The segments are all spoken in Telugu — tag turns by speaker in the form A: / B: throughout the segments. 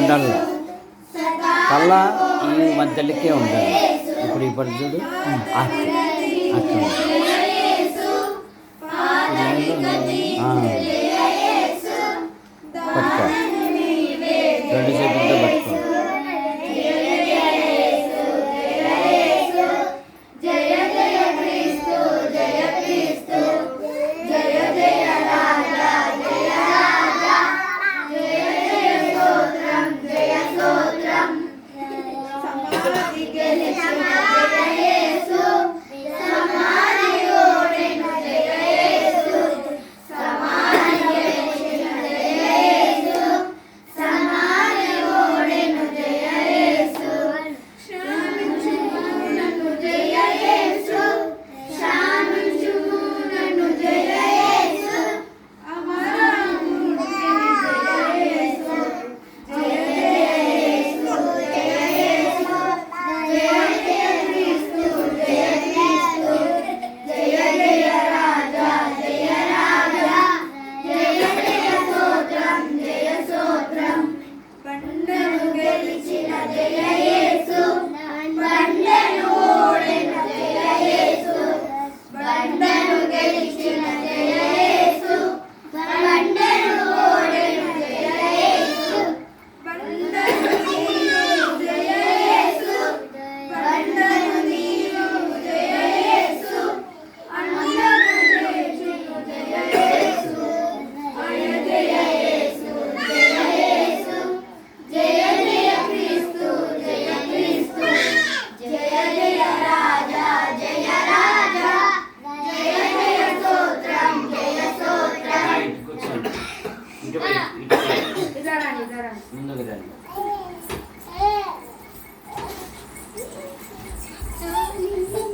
A: ఉండాలి, తల ఈ మధ్యలోకే ఉండాలి. ఇప్పుడు చూడు అట్లా పట్టుకో, రెండు చేతులతో పట్టుకో.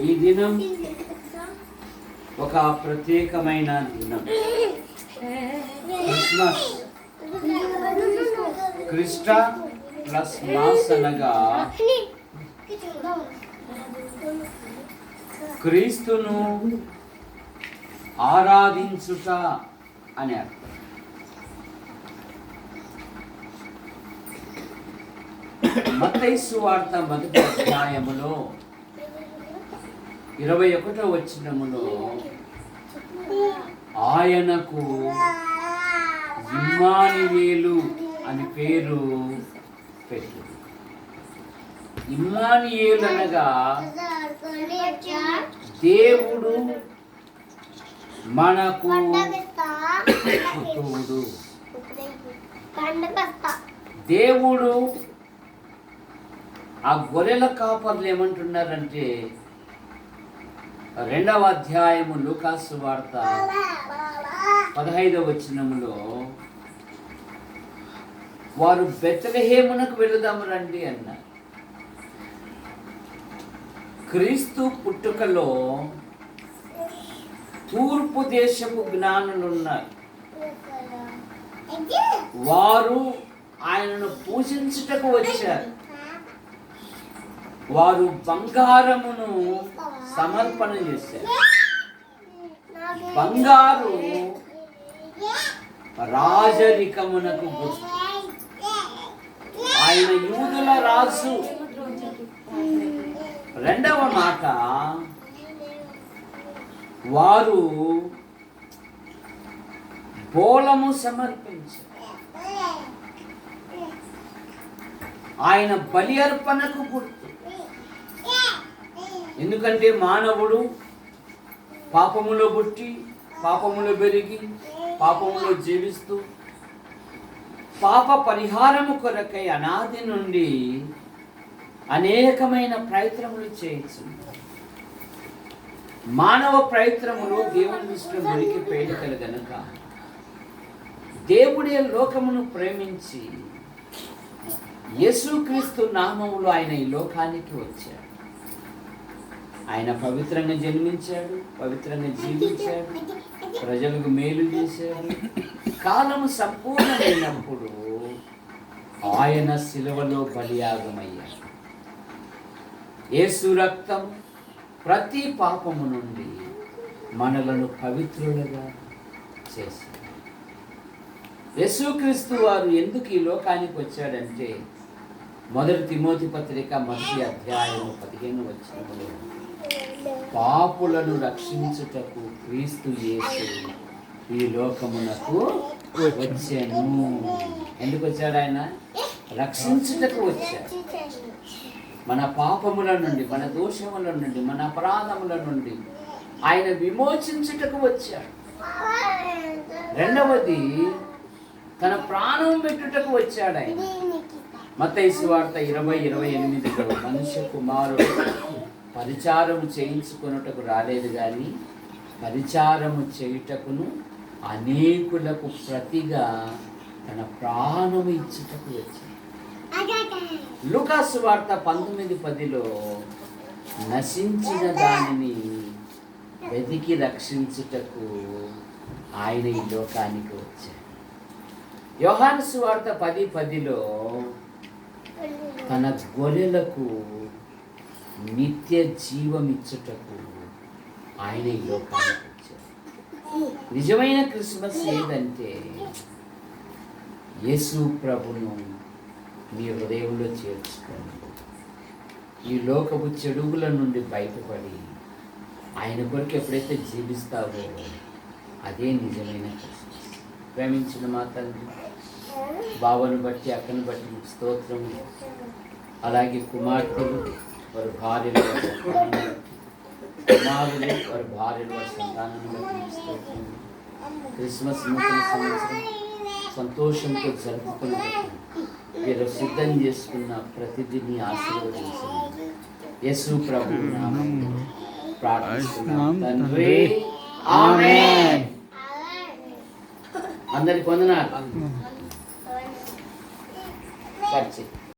A: ఈ దినం ఒక ప్రత్యేకమైన దినం. క్రిస్మస్. క్రిస్ట ప్లస్ మాస్ అనగా క్రీస్తును ఆరాధించుట అని అర్థం. మత్తయి సువార్త 1వ అధ్యాయములో 21వ వచనములో ఆయనకు ఇమ్మానుయేలు అని పేరు పెట్టారు. ఇమ్మానుయేలు అనగా దేవుడు మనకు తోడు. దేవుడు ఆ గొర్రెల కాపర్లు ఏమంటున్నారంటే 2వ అధ్యాయము లూకాసు వార్త 15వ వచనములో వారు బెత్లెహేమునకు వెళుదాము రండి అన్నారు. క్రీస్తు పుట్టుకలో తూర్పు దేశపు జ్ఞానులున్నారు. వారు ఆయనను పూజించుటకు వచ్చారు. వారు బంగారమును సమర్పణ చేశారు. బంగారు రాజరికమునకు గుర్తు. ఆయన యూదుల రాజు. 2వ మాట, వారు బోళము సమర్పించారు. ఆయన బలి అర్పణకు గుర్తు. ఎందుకంటే మానవుడు పాపములో పుట్టి, పాపములో పెరిగి, పాపములో జీవిస్తూ పాప పరిహారము కొరకై అనాది నుండి అనేకమైన ప్రయత్నములు చేయొచ్చు. మానవ ప్రయత్నములు దేవుని దృష్టిలో మురికి పేలికలు గనుక దేవుడే లోకమును ప్రేమించి యేసుక్రీస్తు నామములో ఆయన ఈ లోకానికి వచ్చాడు. ఆయన పవిత్రంగా జన్మించాడు, పవిత్రంగా జీవించాడు, ప్రజలకు మేలు చేశాడు. కాలము సంపూర్ణమైనప్పుడు ఆయన శిలువలో బలియాగమయ్యాడు. యేసు రక్తం ప్రతి పాపము నుండి మనలను పవిత్రులుగా చేశాడు. యేసుక్రీస్తు వారు ఎందుకు ఈ లోకానికి వచ్చాడంటే, 1 తిమోతి పత్రిక 1 అధ్యాయం 15 వచనములో, పాపులను రక్షించుటకు క్రీస్తు యేసు ఈ లోకమునకు వచ్చాను. ఎందుకు వచ్చాడు ఆయన? రక్షించుటకు వచ్చాడు. మన పాపముల నుండి, మన దోషముల నుండి, మన అపరాధముల నుండి ఆయన విమోచించుటకు వచ్చాడు. రెండవది, తన ప్రాణం పెట్టుటకు వచ్చాడు ఆయన. మత్తయి సువార్త 20:28లో, మనుష్య కుమారుడు పరిచారము చేయించుకొనుటకు రాలేదు కానీ పరిచారము చేయుటకును అనేకులకు ప్రతిగా తన ప్రాణము ఇచ్చుటకు వచ్చాడు. లూకా సువార్త 19:10లో, నశించిన దానిని వెతికి రక్షించుటకు ఆయన ఈ లోకానికి వచ్చాడు. యోహాను సువార్త 10:10లో, తన గొర్రెలకు నిత్య జీవమిచ్చుటకు ఆయన ఈ లోకానికి వచ్చాడు. నిజమైన క్రిస్మస్ ఏదంటే, యేసు ప్రభును మీ హృదయంలో చేర్చుకోండి. ఈ లోకపు చెడుగుల నుండి బయటపడి ఆయన కొరకు ఎప్పుడైతే జీవిస్తావో అదే నిజమైన క్రిస్మస్. ప్రేమించిన మా తండ్రి, బావను బట్టి, అక్కను బట్టి మీకు స్తోత్రం. అలాగే కుమార్తెలు వారి భార్యలు, కుమారులు వారి భార్యలు, వారి సంతానాన్ని బట్టి మీకు స్తోత్రం. క్రిస్మస్ నూతన సంవత్సరం సంతోషంతో జరుపుకుని మీరు సిద్ధం చేసుకున్న ప్రతిదిని ఆశీర్వదించండి. యేసు ప్రభువు నామములో ప్రార్థిస్తున్నాం తండ్రి, ఆమేన్. అందరికి వందనాలు.